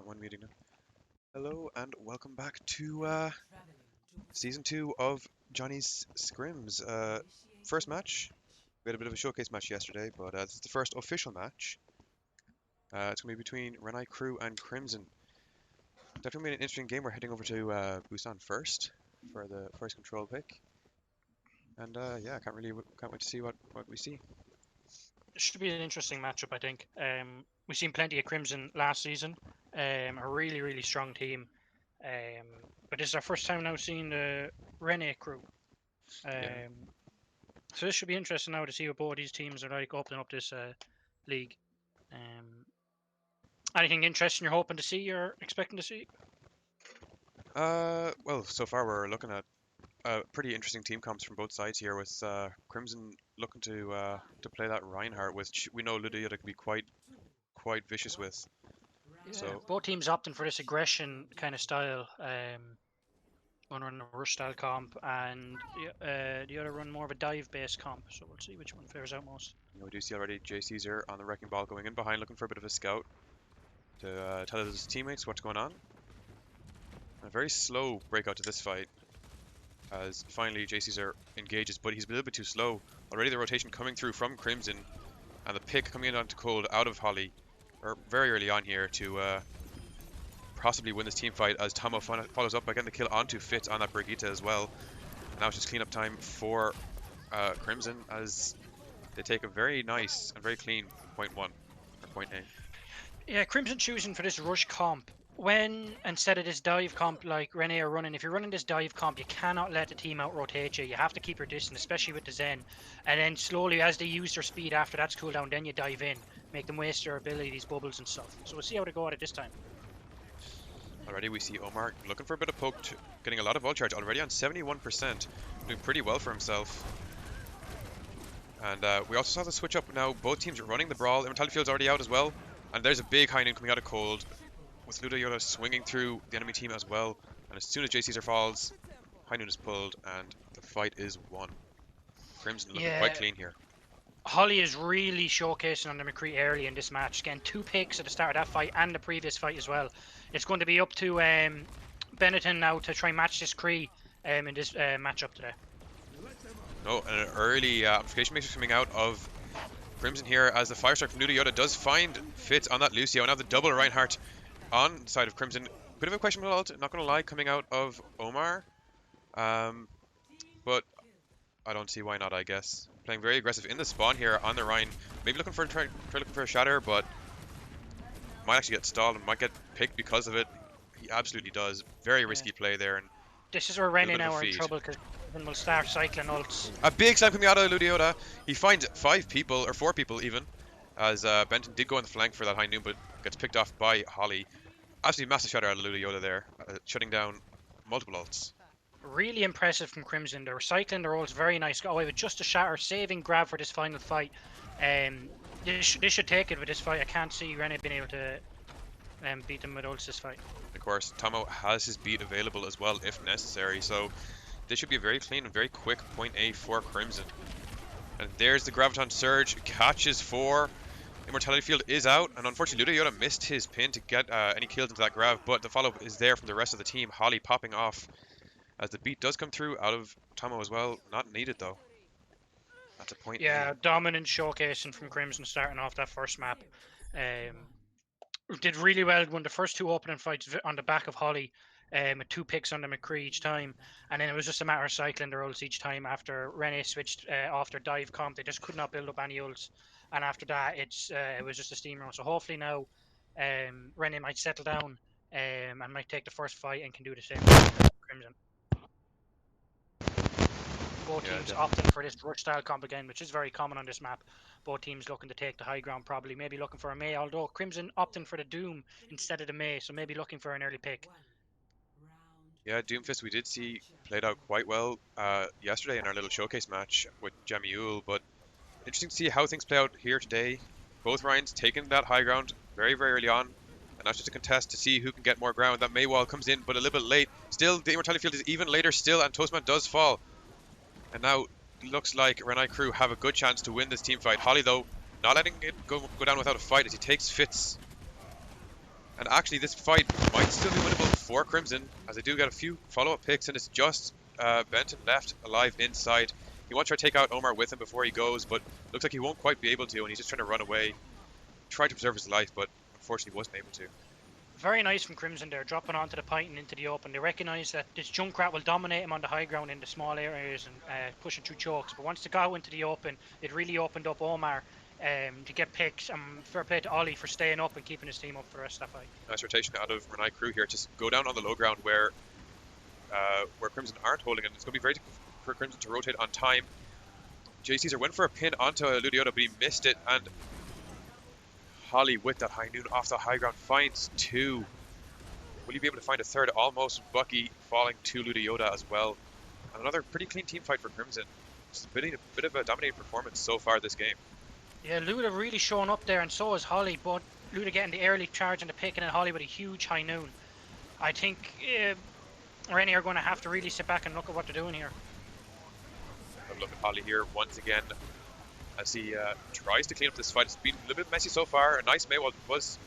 Got one meeting now. Hello and welcome back to season 2 of Johnny's Scrims. First match. We had a bit of a showcase match yesterday, but this is the first official match. It's going to be between Renai Crew and Crimson. Definitely an interesting game. We're heading over to Busan first for the first control pick. And yeah, can't wait to see what we see. It should be an interesting matchup, I think. We've seen plenty of Crimson last season. A really strong team. But this is our first time now seeing the Renai crew. Yeah. So this should be interesting now to see what both these teams are like opening up this league. Anything interesting you're hoping to see or expecting to see? Well, so far we're looking at pretty interesting team comps from both sides here, with Crimson looking to play that Reinhardt, which we know Ludovic can be quite vicious with. Yeah, So both teams opting for this aggression kind of style. One run a rush style comp, and the other run more of a dive based comp. So we'll see which one fares out most. we do see already J Caesar on the wrecking ball going in behind, looking for a bit of a scout to tell his teammates what's going on. A very slow breakout to this fight, as finally J Caesar engages, but he's a little bit too slow. Already the rotation coming through from Crimson, and the pick coming in onto Cold out of Holly, or very early on here to possibly win this team fight, as Tomo follows up by getting the kill onto Fitz on that Brigitte as well. And now it's just cleanup time for Crimson, as they take a very nice and very clean point 1, or point A. Yeah, Crimson choosing for this rush comp. When instead of this dive comp like Renai are running, if you're running this dive comp, you cannot let the team out rotate you. You have to keep your distance, especially with the Zen. And then slowly, as they use their speed after that's cooldown, then you dive in, make them waste their ability, these bubbles and stuff. So we'll see how they go at it this time. Already we see Omar looking for a bit of poke, getting a lot of ult charge, already on 71%, doing pretty well for himself. And we also saw the switch up now. Both teams are running the brawl. Immortality Field's already out as well. And there's a big high noon coming out of Cold, with Ludo Yoda swinging through the enemy team as well. And as soon as J Caesar falls, high noon is pulled and the fight is won. Crimson looking quite clean here. Holly is really showcasing on the McCree early in this match. Getting 2 picks at the start of that fight and the previous fight as well. It's going to be up to Benetton now to try and match this Cree in this matchup today. Oh, and an early amplification matrix coming out of Crimson here, as the fire strike from Ludo Yoda does find Fitz on that Lucio. Now the double Reinhardt on the side of Crimson. Bit of a questionable ult, not going to lie, coming out of Omar. But I don't see why not, I guess. Playing very aggressive in the spawn here on the Rhine. Maybe looking for a shatter, but might actually get stalled and might get picked because of it. He absolutely does. Very risky play there. And this is where Renai now are in trouble, because will start cycling ults. A big slam coming out of Ludiota. He finds 5 people, or 4 people even, as Benton did go on the flank for that high noon, but gets picked off by Holly. Absolutely massive shatter out of Ludiota there, shutting down multiple ults. Really impressive from Crimson. They're recycling their ults very nice. Got away with just a shatter, saving grab for this final fight. They should take it with this fight. I can't see Renai being able to beat them with ults this fight. Of course, Tomo has his beat available as well if necessary, so this should be a very clean and very quick point A for Crimson. And there's the Graviton Surge, catches 4. Immortality Field is out, and unfortunately Ludo Yoda missed his pin to get any kills into that grab, but the follow-up is there from the rest of the team. Holly popping off, as the beat does come through out of Tomo as well. Not needed though. That's a point. Yeah, dominant showcasing from Crimson starting off that first map. Did really well, won the first 2 opening fights on the back of Holly, with 2 picks on the McCree each time, and then it was just a matter of cycling their ults each time after Renai switched off their dive comp. They just could not build up any ults, and after that it was just a steamroll. So hopefully now Renai might settle down and might take the first fight and can do the same for Crimson. Both teams opting for this rush style comp again, which is very common on this map. Both teams looking to take the high ground, probably maybe looking for a Mei, although Crimson opting for the Doom instead of the Mei, so maybe looking for an early pick. Yeah, Doomfist we did see played out quite well yesterday in our little showcase match with Jamiul, but interesting to see how things play out here today. Both Ryans taking that high ground very early on, and that's just a contest to see who can get more ground. That Mei wall comes in, but a little bit late. Still, the Immortality Field is even later still, and Toastman does fall. And now looks like Renai Crew have a good chance to win this team fight. Holly though, not letting it go down without a fight as he takes Fitz. And actually, this fight might still be winnable for Crimson, as they do get a few follow-up picks, and it's just Benton left alive inside. He wants to try to take out Omar with him before he goes, but looks like he won't quite be able to, and he's just trying to run away. Tried to preserve his life, but unfortunately wasn't able to. Very nice from Crimson there, dropping onto the point and into the open. They recognise that this Junkrat will dominate him on the high ground in the small areas and pushing through chokes. But once they got into the open, it really opened up Omar to get picks. And fair play to Ollie for staying up and keeping his team up for the rest of that fight. Nice rotation out of Renai crew here. Just go down on the low ground where Crimson aren't holding, and it's going to be very difficult for Crimson to rotate on time. Jay Caesar went for a pin onto Ludiota, but he missed it, and Holly with that high noon off the high ground finds two. Will you be able to find a third? Almost. Bucky falling to Ludiota as well. And another pretty clean team fight for Crimson. Just a bit of a dominating performance so far this game. Yeah, Luda really showing up there, and so is Holly, but Luda getting the early charge and the pick, and then Holly with a huge high noon. I think Rennie are going to have to really sit back and look at what they're doing here. Have a look at Holly here once again as he tries to clean up this fight. It's been a little bit messy so far. A nice May was